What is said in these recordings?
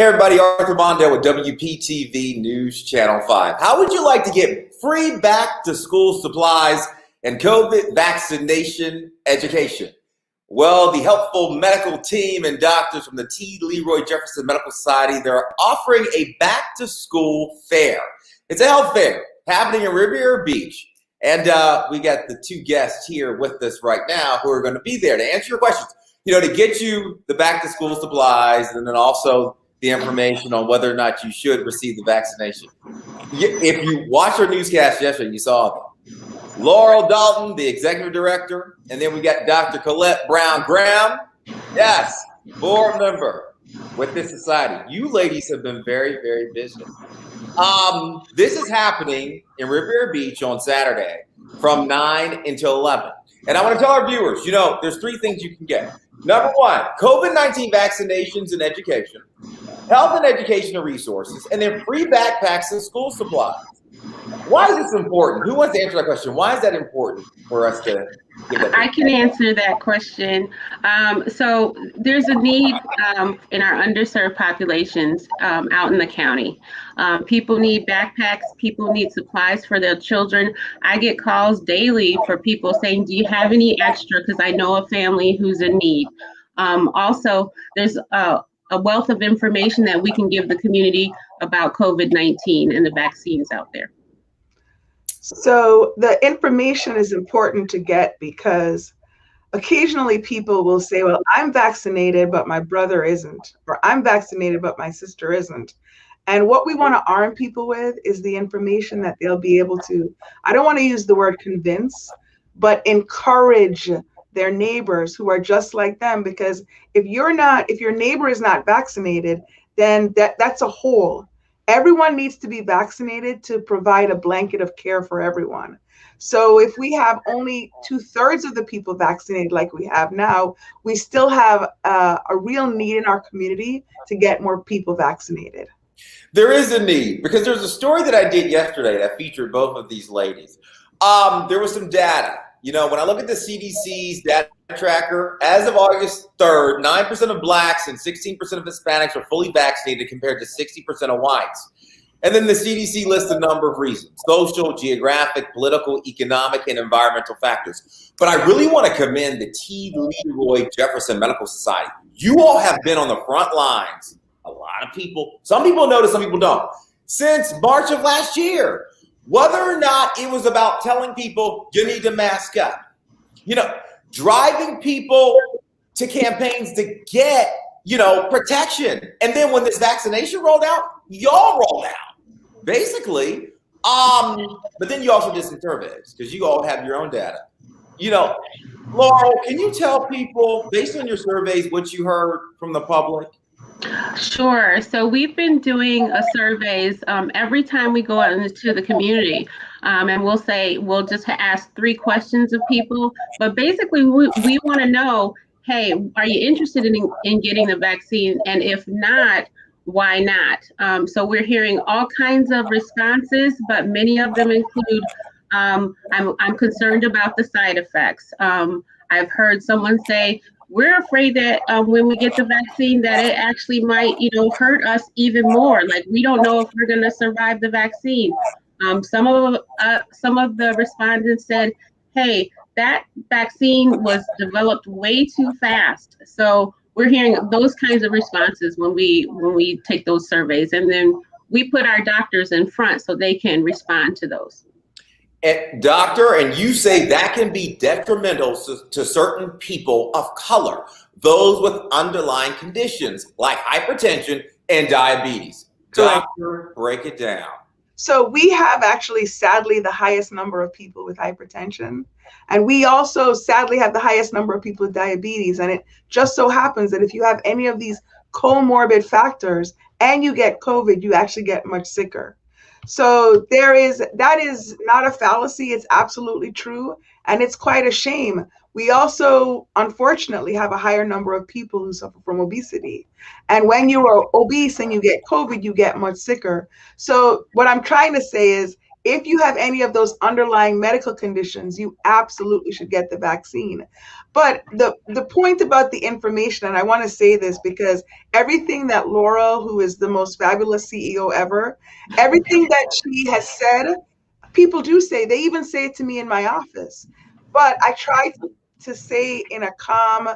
Hey everybody, Arthur Mondale with WPTV News Channel 5. How would you like to get free back to school supplies and COVID vaccination education? Well, the helpful medical team and doctors from the Leroy Jefferson Medical Society, they're offering a back to school fair. It's a health fair happening in Riviera Beach. And we got the two guests here with us right now who are going to be there to answer your questions, to get you the back to school supplies and then also the information on whether or not you should receive the vaccination. If you watched our newscast yesterday, you saw them. Laurel Dalton, the executive director, and then we got Dr. Colette Brown-Graham, yes, board member with this society. You ladies have been very, very busy. This is happening in Riviera Beach on Saturday from 9 until 11. And I want to tell our viewers, there's three things you can get. Number one, COVID-19 vaccinations and education, health and educational resources, and then free backpacks and school supplies. Why is this important? Who wants to answer that question? Why is that important for us to give that? I can answer that question. So there's a need in our underserved populations out in the county. People need backpacks. People need supplies for their children. I get calls daily for people saying, do you have any extra? Because I know a family who's in need. Also, there's a wealth of information that we can give the community about COVID-19 and the vaccines out there. So the information is important to get because occasionally people will say, well, I'm vaccinated, but my brother isn't, or I'm vaccinated, but my sister isn't. And what we want to arm people with is the information that they'll be able to, I don't want to use the word convince, but encourage their neighbors who are just like them. Because if your neighbor is not vaccinated, then that's a hole. Everyone needs to be vaccinated to provide a blanket of care for everyone. So if we have only 2/3 of the people vaccinated like we have now, we still have a real need in our community to get more people vaccinated. There is a need because there's a story that I did yesterday that featured both of these ladies. There was some data. When I look at the CDC's data tracker, as of August 3rd, 9% of blacks and 16% of Hispanics are fully vaccinated compared to 60% of whites. And then the CDC lists a number of reasons: social, geographic, political, economic, and environmental factors. But I really want to commend the Leroy Jefferson Medical Society. You all have been on the front lines. A lot of people, some people notice, some people don't, since March of last year. Whether or not it was about telling people you need to mask up, driving people to campaigns to get, protection. And then when this vaccination rolled out, y'all rolled out, basically. But then you also did some surveys because you all have your own data. Laurel, can you tell people, based on your surveys, what you heard from the public? Sure. So we've been doing surveys every time we go out into the community, and we'll just ask 3 questions of people. But basically, we want to know, hey, are you interested in getting the vaccine? And if not, why not? So we're hearing all kinds of responses, but many of them include, I'm concerned about the side effects. I've heard someone say, we're afraid that when we get the vaccine that it actually might, hurt us even more. Like, we don't know if we're going to survive the vaccine. Some of the respondents said, hey, that vaccine was developed way too fast. So we're hearing those kinds of responses when we take those surveys. And then we put our doctors in front so they can respond to those. And doctor, and you say that can be detrimental to certain people of color, those with underlying conditions like hypertension and diabetes. Doctor, break it down. So we have actually, sadly, the highest number of people with hypertension. And we also, sadly, have the highest number of people with diabetes. And it just so happens that if you have any of these comorbid factors and you get COVID, you actually get much sicker. So that is not a fallacy. It's absolutely true. And it's quite a shame. We also, unfortunately, have a higher number of people who suffer from obesity. And when you are obese and you get COVID, you get much sicker. So what I'm trying to say is, if you have any of those underlying medical conditions, you absolutely should get the vaccine. But the point about the information, and I want to say this because everything that Laurel, who is the most fabulous CEO ever, everything that she has said, people do say, they even say it to me in my office. But I try to say in a calm,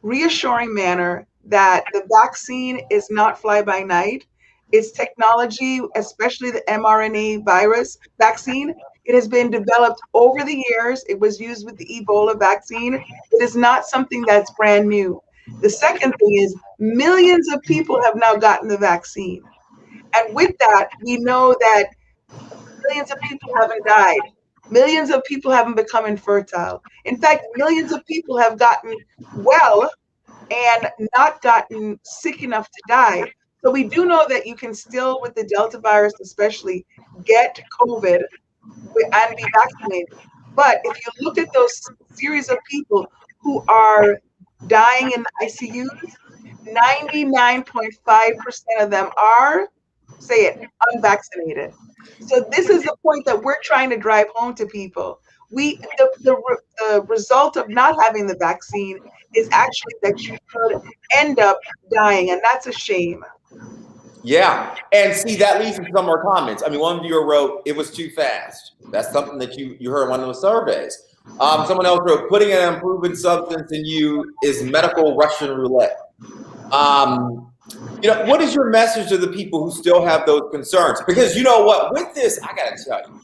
reassuring manner that the vaccine is not fly by night. It's technology, especially the mRNA virus vaccine. It has been developed over the years. It was used with the Ebola vaccine. It is not something that's brand new. The second thing is millions of people have now gotten the vaccine. And with that, we know that millions of people haven't died. Millions of people haven't become infertile. In fact, millions of people have gotten well and not gotten sick enough to die. So we do know that you can still, with the Delta virus especially, get COVID and be vaccinated. But if you look at those series of people who are dying in the ICUs, 99.5% of them are, say it, unvaccinated. So this is the point that we're trying to drive home to people. The result of not having the vaccine is actually that you could end up dying, and that's a shame. Yeah, and see, that leads to some more comments. I mean, one viewer wrote, "It was too fast." That's something that you heard in one of those surveys. Someone else wrote, "Putting an unproven substance in you is medical Russian roulette." What is your message to the people who still have those concerns? Because you know what, with this, I gotta tell you,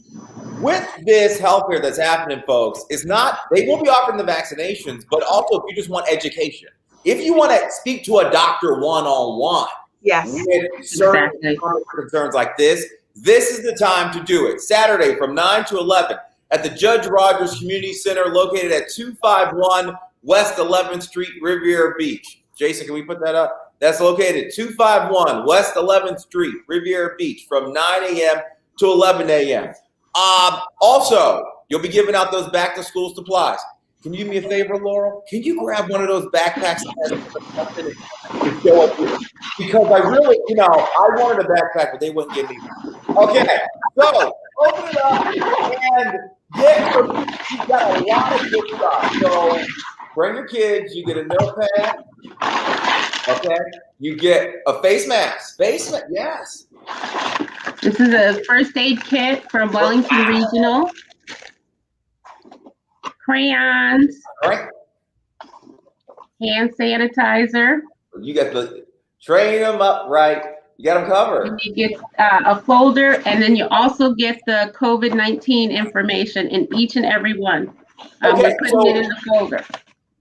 with this healthcare that's happening, folks, it's not, they will be offering the vaccinations, but also if you just want education, if you want to speak to a doctor one-on-one, yes, with certain concerns like this is the time to do it. Saturday from 9 to 11 at the Judge Rogers Community Center located at 251 West 11th Street, Riviera Beach. Jason, can we put that up? That's located 251 West 11th Street, Riviera Beach from 9 a.m. to 11 a.m. Also, you'll be giving out those back to school supplies. Can you do me a favor, Laurel? Can you grab one of those backpacks to show up here? Because I really, I wanted a backpack, but they wouldn't give me one. Okay, so open it up and you've got a lot of good stuff. So bring your kids, you get a notepad, okay? You get a face mask. Yes. This is a first aid kit from Wellington Regional. Crayons. All right. Hand sanitizer. You got the train them up right. You got them covered. And you get a folder, and then you also get the COVID-19 information in each and every one. We're putting it in the folder.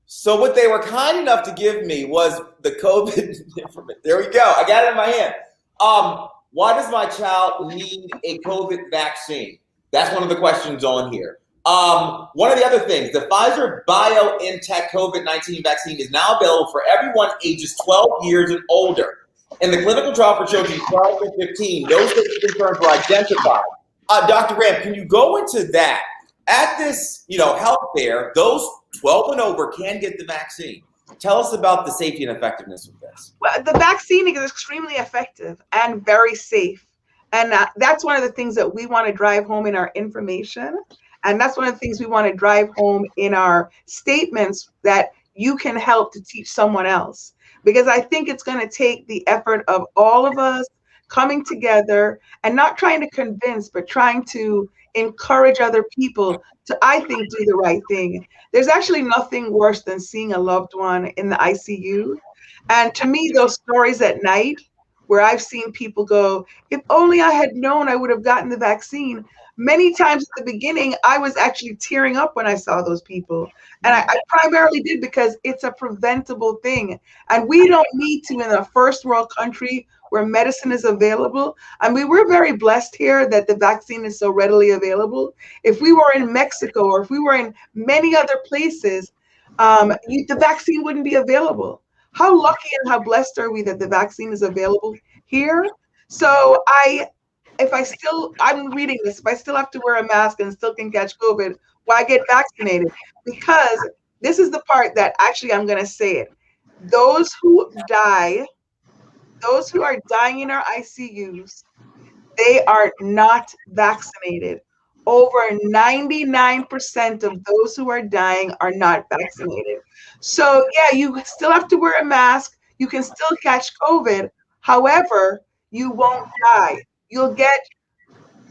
So what they were kind enough to give me was the COVID information. There we go. I got it in my hand. Why does my child need a COVID vaccine? That's one of the questions on here. One of the other things, the Pfizer BioNTech COVID-19 vaccine is now available for everyone ages 12 years and older. In the clinical trial for children 12 to 15, no safety concerns were identified. Dr. Graham, can you go into that? At this, health fair, those 12 and over can get the vaccine. Tell us about the safety and effectiveness of this. Well, the vaccine is extremely effective and very safe. And that's one of the things that we want to drive home in our information. And that's one of the things we want to drive home in our statements that you can help to teach someone else. Because I think it's going to take the effort of all of us coming together and not trying to convince, but trying to encourage other people to, I think, do the right thing. There's actually nothing worse than seeing a loved one in the ICU. And to me, those stories at night where I've seen people go, if only I had known I would have gotten the vaccine. Many times at the beginning, I was actually tearing up when I saw those people. And I primarily did because it's a preventable thing. And we don't need to, in a first world country where medicine is available. I mean, we're very blessed here that the vaccine is so readily available. If we were in Mexico or if we were in many other places, the vaccine wouldn't be available. How lucky and how blessed are we that the vaccine is available here? So I'm reading this, if I still have to wear a mask and still can catch COVID, why get vaccinated? Because this is the part that actually I'm going to say it. Those who are dying in our ICUs, They are not vaccinated. Over 99% of those who are dying are not vaccinated. So, yeah, you still have to wear a mask. You can still catch COVID. However, you won't die. You'll get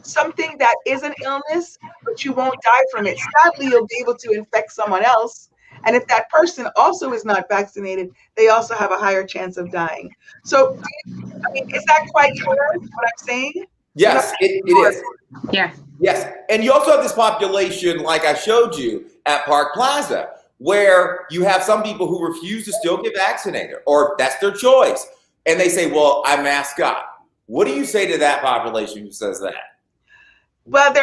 something that is an illness, but you won't die from it. Sadly, you'll be able to infect someone else. And if that person also is not vaccinated, they also have a higher chance of dying. So, I mean, is that quite clear what I'm saying? Yes, it is. Yes. Yes. And you also have this population, like I showed you at Park Plaza, where you have some people who refuse to still get vaccinated, or that's their choice. And they say, well, I mask up. What do you say to that population who says that? Well,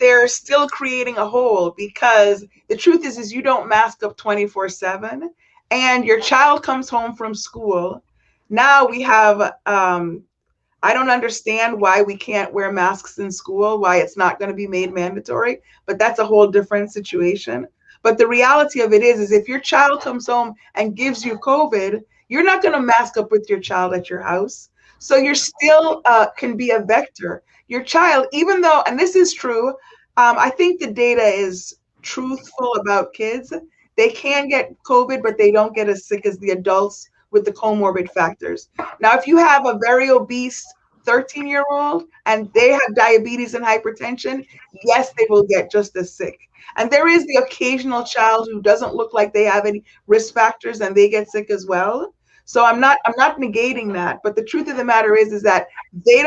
they're still creating a hole, because the truth is you don't mask up 24/7, and your child comes home from school. Now we have, I don't understand why we can't wear masks in school, why it's not going to be made mandatory, but that's a whole different situation. But the reality of it is if your child comes home and gives you COVID, you're not going to mask up with your child at your house. So you're still can be a vector. Your child, even though, and this is true, I think the data is truthful about kids. They can get COVID, but they don't get as sick as the adults with the comorbid factors. Now, if you have a very obese 13-year-old and they have diabetes and hypertension, yes, they will get just as sick. And there is the occasional child who doesn't look like they have any risk factors and they get sick as well. So I'm not negating that, but the truth of the matter is that they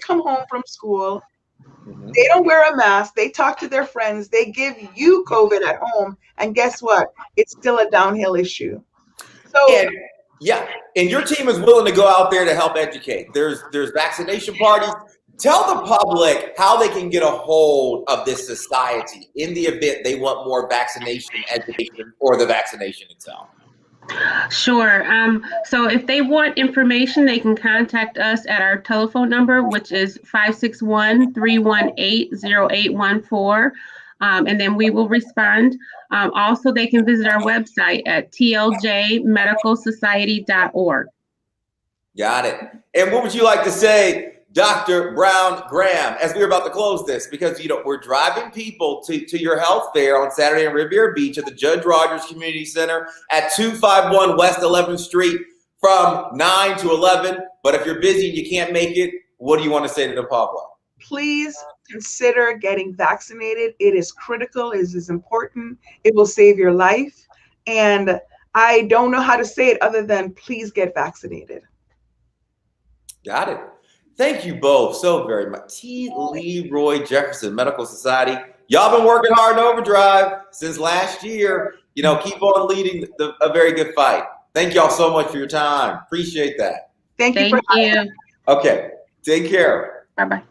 come home from school, they don't wear a mask, they talk to their friends, they give you COVID at home, and guess what? It's still a downhill issue. So and your team is willing to go out there to help educate. There's vaccination parties. Tell the public how they can get a hold of this society in the event they want more vaccination education or the vaccination itself. Sure. So if they want information, they can contact us at our telephone number, which is 561-318-0814. And then we will respond. Also, they can visit our website at tljmedicalsociety.org. Got it. And what would you like to say, Dr. Brown Graham, as we're about to close this? Because, we're driving people to your health fair on Saturday in Riviera Beach at the Judge Rogers Community Center at 251 West 11th Street from 9 to 11. But if you're busy and you can't make it, what do you want to say to the public? Please consider getting vaccinated. It is critical. It is important. It will save your life. And I don't know how to say it other than please get vaccinated. Got it. Thank you both so very much. Leroy Jefferson Medical Society. Y'all been working hard in overdrive since last year. Keep on leading a very good fight. Thank y'all so much for your time. Appreciate that. Thank you. Thank you. Okay. Take care. Bye-bye.